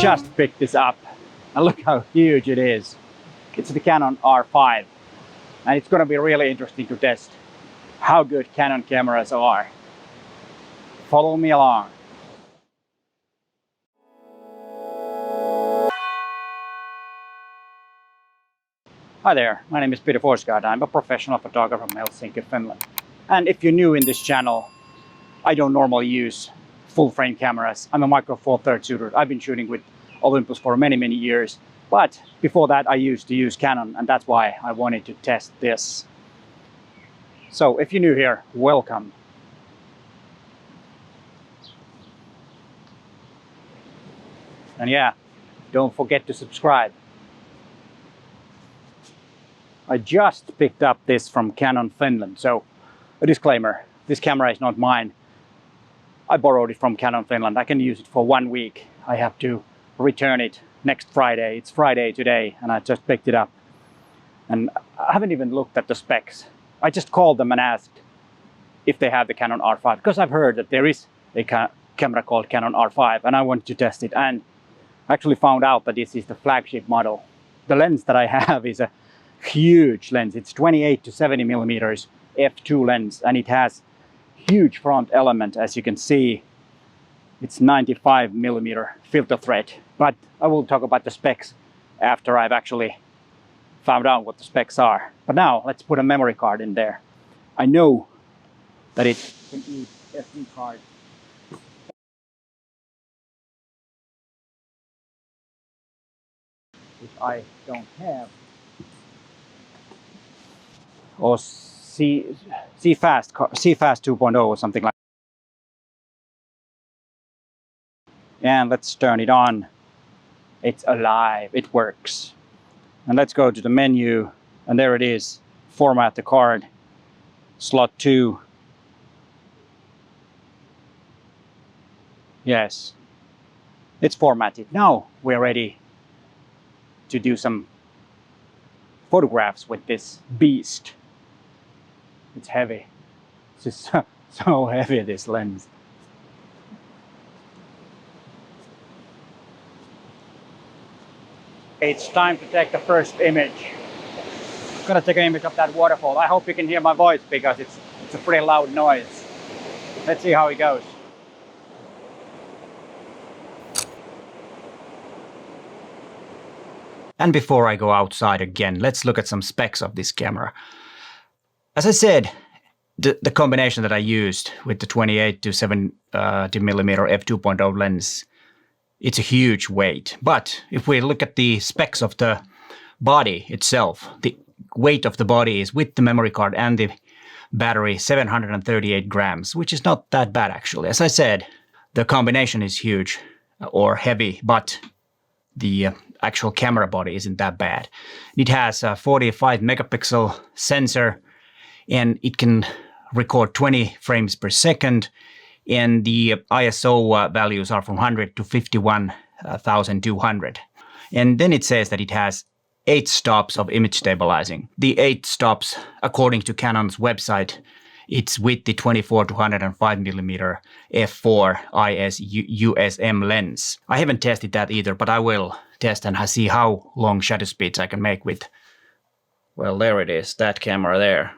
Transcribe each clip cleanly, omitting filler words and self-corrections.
just picked this up and look how huge it is. It's the Canon R5 and it's going to be really interesting to test how good Canon cameras are. Follow me along. Hi there, my name is Peter Forsgaard. I'm a professional photographer from Helsinki, Finland. And if you're new in this channel, I don't normally use full frame cameras. I'm a Micro Four Thirds shooter. I've been shooting with Olympus for many years. But before that I used to use Canon, and that's why I wanted to test this. So if you're new here, welcome. And yeah, don't forget to subscribe. I just picked up this from Canon Finland. So a disclaimer, this camera is not mine. I borrowed it from Canon Finland. I can use it for 1 week. I have to return it next Friday. It's Friday today and I just picked it up. And I haven't even looked at the specs. I just called them and asked if they have the Canon R5 because I've heard that there is a camera called Canon R5 and I wanted to test it, and actually found out that this is the flagship model. The lens that I have is a huge lens. It's 28 to 70 millimeters f2 lens and it has huge front element. As you can see, it's 95 millimeter filter thread, but I will talk about the specs after I've actually found out what the specs are. But now let's put a memory card in there. I know that it can eat SD card. Which I don't have. Or CFast 2.0 or something like that. And let's turn it on. It's alive, it works. And let's go to the menu, and there it is. Format the card, slot 2. Yes, it's formatted. Now we're ready to do some photographs with this beast. It's heavy. It's just so heavy, this lens. It's time to take the first image. I'm gonna take an image of that waterfall. I hope you can hear my voice because it's a pretty loud noise. Let's see how it goes. And before I go outside again, let's look at some specs of this camera. As I said, the combination that I used with the 28 to 70 millimeter f2.0 lens, it's a huge weight. But if we look at the specs of the body itself, the weight of the body is with the memory card and the battery 738 grams, which is not that bad actually. As I said, the combination is huge or heavy, but the actual camera body isn't that bad. It has a 45 megapixel sensor and it can record 20 frames per second, and the ISO values are from 100 to 51,200. And then it says that it has 8 stops of image stabilizing. The 8 stops, according to Canon's website, it's with the 24 to 105 millimeter f4 IS-USM lens. I haven't tested that either, but I will test and see how long shutter speeds I can make with, well, there it is, that camera there.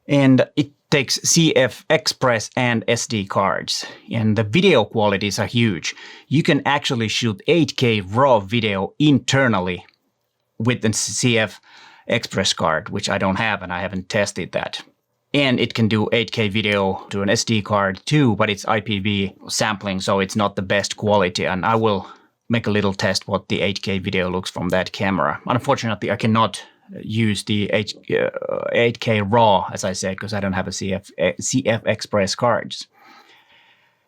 And it takes CF Express and SD cards, and the video qualities are huge. You can actually shoot 8K raw video internally with the CF Express card, which I don't have and I haven't tested that. And it can do 8K video to an SD card too, but it's IPV sampling, so it's not the best quality, and I will make a little test what the 8K video looks from that camera. Unfortunately, I cannot use the 8K RAW, as I said, because I don't have a CF Express cards.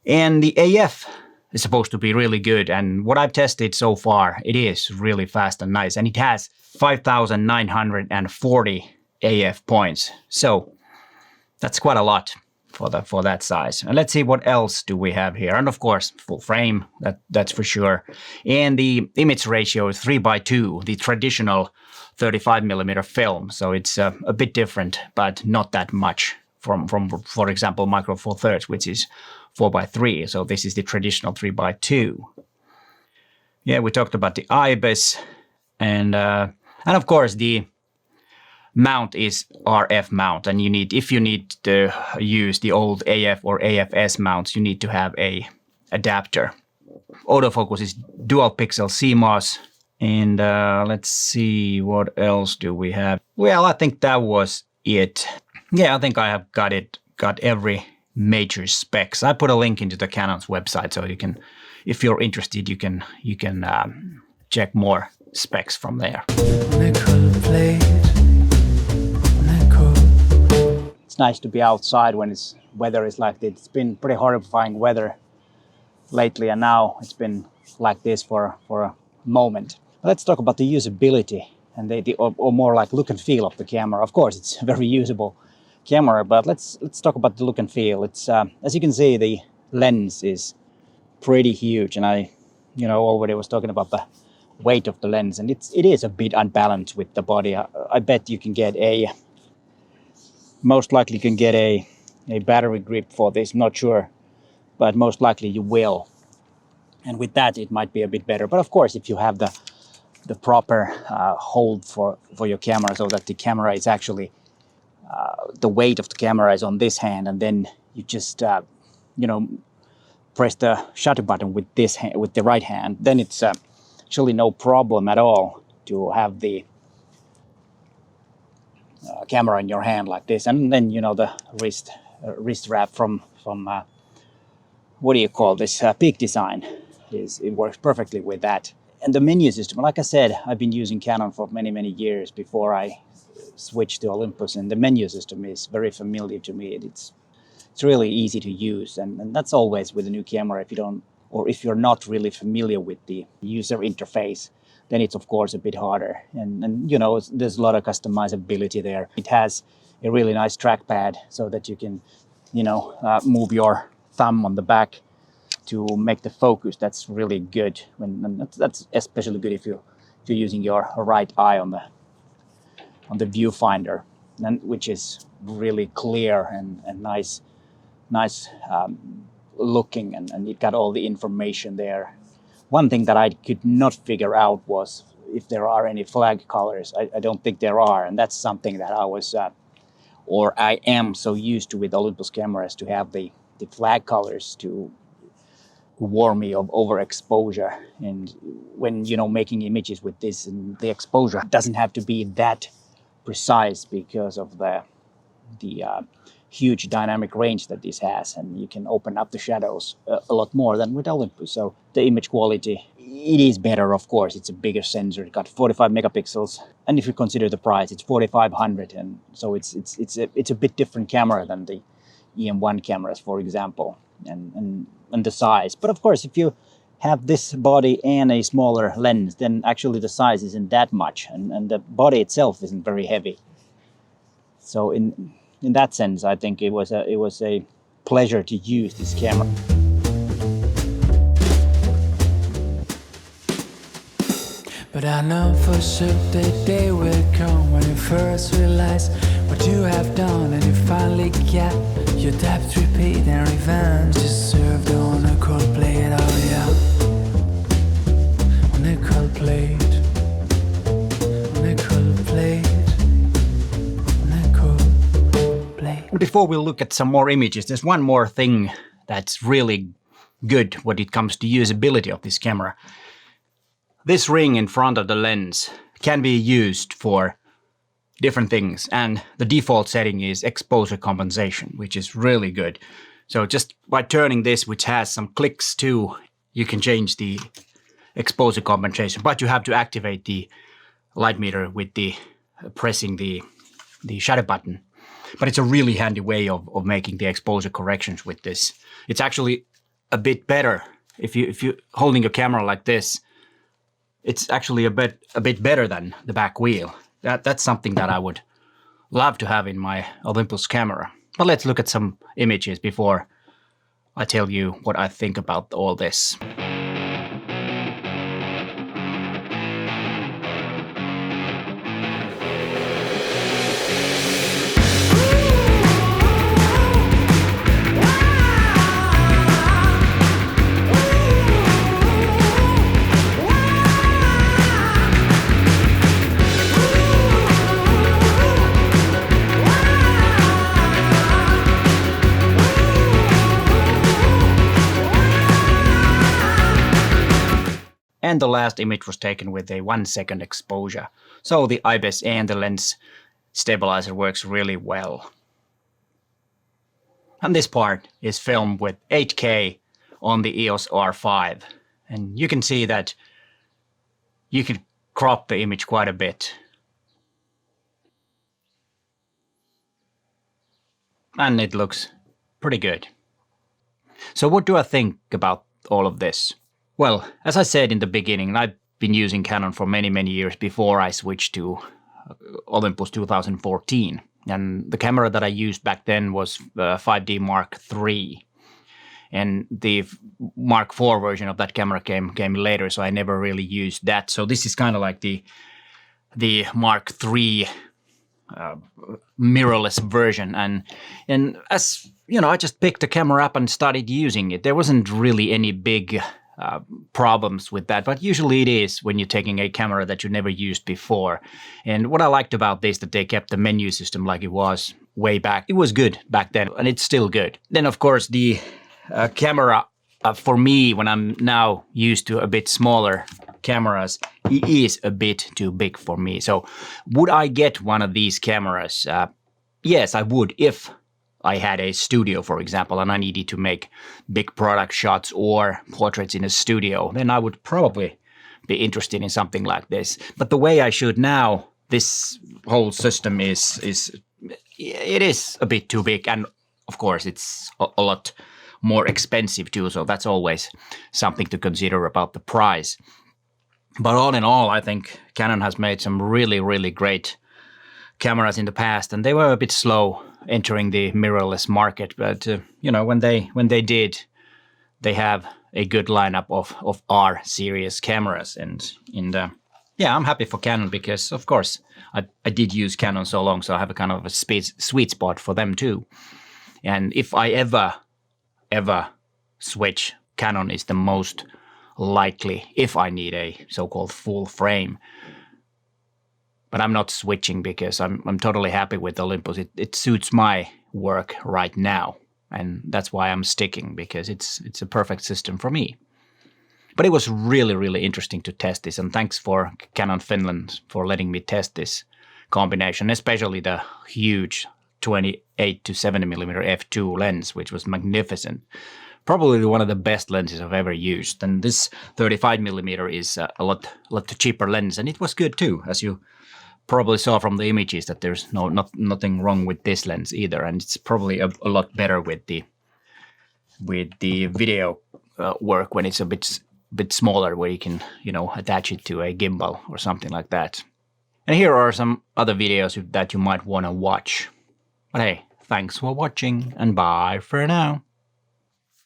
And the AF is supposed to be really good, and what I've tested so far, it is really fast and nice, and it has 5,940 AF points. So that's quite a lot for that size. And let's see what else do we have here. And of course, full frame, that's for sure. And the image ratio is 3:2, the traditional 35 millimeter film. So it's a bit different, but not that much from for example, Micro Four Thirds, which is 4:3. So this is the traditional 3:2. Yeah, we talked about the IBIS, and of course the mount is RF mount, and if you need to use the old AF or AFS mounts, you need to have a adapter. Autofocus is dual pixel CMOS, and let's see, what else do we have? Well, I think that was it. Yeah, I think I have got every major specs. I put a link into the Canon's website, so you can, if you're interested, you can check more specs from there. It's nice to be outside when weather is like this. It's been pretty horrifying weather lately, and now it's been like this for a moment. Let's talk about the usability and or more like look and feel of the camera. Of course, it's a very usable camera, but let's talk about the look and feel. It's as you can see, the lens is pretty huge, and I already was talking about the weight of the lens, and it is a bit unbalanced with the body. I bet you can get most likely you can get a battery grip for this. Not sure, but most likely you will. And with that, it might be a bit better. But of course, if you have the proper hold for your camera, so that the camera is actually the weight of the camera is on this hand, and then you just press the shutter button with this hand, with the right hand, then it's actually no problem at all to have the camera in your hand like this. And then the wrist wrap from what do you call this, Peak Design, it works perfectly with that. And the menu system, like I said, I've been using Canon for many years before I switched to Olympus, and the menu system is very familiar to me. It's really easy to use, and that's always with a new camera. If you're not really familiar with the user interface, then it's of course a bit harder. And there's a lot of customizability there. It has a really nice trackpad so that you can move your thumb on the back to make the focus. That's really good. And that's especially good if you're using your right eye on the viewfinder, which is really clear and nice looking, and it got all the information there. One thing that I could not figure out was if there are any flag colors. I don't think there are, and that's something that I am so used to with Olympus cameras, to have the flag colors to warn me of overexposure. And when making images with this, and the exposure doesn't have to be that precise because of the huge dynamic range that this has, and you can open up the shadows a lot more than with Olympus. So the image quality, it is better, of course. It's a bigger sensor. It got 45 megapixels, and if you consider the price, it's 4,500, and so it's a bit different camera than the EM1 cameras, for example, and the size. But of course, if you have this body and a smaller lens, then actually the size isn't that much, and the body itself isn't very heavy. So in that sense, I think it was a pleasure to use this camera. But I know for sure the day will come when you first realize what you have done, and you finally get your debt repaid and revenge is served on a cold plate. Oh yeah, on a cold plate, on a cold plate. Before we look at some more images, there's one more thing that's really good when it comes to usability of this camera. This ring in front of the lens can be used for different things, and the default setting is exposure compensation, which is really good. So just by turning this, which has some clicks too, you can change the exposure compensation, but you have to activate the light meter with pressing the shutter button. But it's a really handy way of making the exposure corrections with this. It's actually a bit better if you holding your camera like this. It's actually a bit better than the back wheel. That's something that I would love to have in my Olympus camera. But let's look at some images before I tell you what I think about all this. and the last image was taken with a 1 second exposure. So the IBIS and the lens stabilizer works really well. And this part is filmed with 8K on the EOS R5. And you can see that you can crop the image quite a bit. And it looks pretty good. So what do I think about all of this? Well, as I said in the beginning, I've been using Canon for many, many years before I switched to Olympus 2014. And the camera that I used back then was 5D Mark III. And the Mark IV version of that camera came later, so I never really used that. So this is kind of like the Mark III mirrorless version. And as you know, I just picked the camera up and started using it. There wasn't really any big problems with that, but usually it is when you're taking a camera that you never used before. And what I liked about this, that they kept the menu system like it was way back. It was good back then, and it's still good. Then, of course, the camera, for me, when I'm now used to a bit smaller cameras, it is a bit too big for me. So would I get one of these cameras? Yes, I would, if I had a studio, for example, and I needed to make big product shots or portraits in a studio, then I would probably be interested in something like this. But the way I shoot now, this whole system is a bit too big, and of course it's a lot more expensive too, so that's always something to consider about the price. But all in all, I think Canon has made some really, really great cameras in the past, and they were a bit slow entering the mirrorless market. But you know, when they did, they have a good lineup of R series cameras, and yeah, I'm happy for Canon because, of course, I did use Canon so long, so I have a kind of a sweet spot for them too. And if I ever switch, Canon is the most likely if I need a so-called full frame. But I'm not switching because I'm totally happy with Olympus. It suits my work right now, and that's why I'm sticking, because it's a perfect system for me. But it was really, really interesting to test this, and thanks for Canon Finland for letting me test this combination, especially the huge 28 to 70mm f2 lens, which was magnificent. Probably one of the best lenses I've ever used. And this 35mm is a lot cheaper lens, and it was good too, as you probably saw from the images that there's nothing wrong with this lens either, and it's probably a lot better with the video work when it's a bit smaller, where you can, you know, attach it to a gimbal or something like that. And here are some other videos that you might want to watch. But hey, thanks for watching, and bye for now.